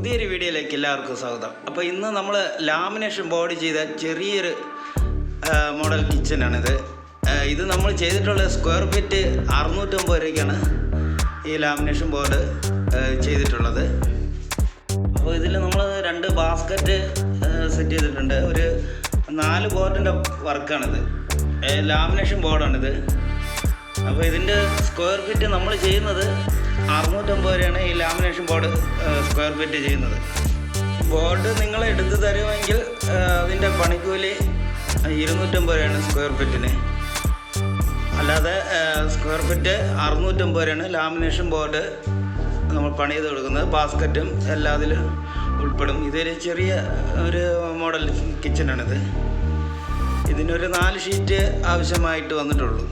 പുതിയൊരു വീഡിയോയിലേക്ക് എല്ലാവർക്കും സ്വാഗതം. അപ്പോൾ ഇന്ന് നമ്മൾ ലാമിനേഷൻ ബോർഡ് ചെയ്ത ചെറിയൊരു മോഡൽ കിച്ചനാണിത്. ഇത് നമ്മൾ ചെയ്തിട്ടുള്ള സ്ക്വയർ ഫീറ്റ് 650 രൂപയ്ക്കാണ് ഈ ലാമിനേഷൻ ബോർഡ് ചെയ്തിട്ടുള്ളത്. അപ്പോൾ ഇതിൽ നമ്മൾ 2 ബാസ്ക്കറ്റ് സെറ്റ് ചെയ്തിട്ടുണ്ട്. ഒരു 4 ബോർഡിൻ്റെ വർക്കാണിത്, ലാമിനേഷൻ ബോർഡാണിത്. അപ്പോൾ ഇതിൻ്റെ സ്ക്വയർ ഫീറ്റ് നമ്മൾ ചെയ്യുന്നത് 650 രൂപയാണ് ഈ ലാമിനേഷൻ ബോർഡ് സ്ക്വയർ ഫീറ്റ് ചെയ്യുന്നത്. ബോർഡ് നിങ്ങൾ എടുത്ത് തരുമെങ്കിൽ അതിൻ്റെ പണിക്കൂലി 250 രൂപയാണ് സ്ക്വയർ ഫീറ്റിന്. അല്ലാതെ സ്ക്വയർ ഫീറ്റ് 650 രൂപയാണ് ലാമിനേഷൻ ബോർഡ് നമ്മൾ പണി ചെയ്ത് കൊടുക്കുന്നത്. ബാസ്ക്കറ്റും എല്ലാത്തിലും ഉൾപ്പെടും. ഇതൊരു ചെറിയ ഒരു മോഡൽ കിച്ചനാണിത്. ഇതിനൊരു 4 ഷീറ്റ് ആവശ്യമായിട്ട് വന്നിട്ടുള്ളൂ.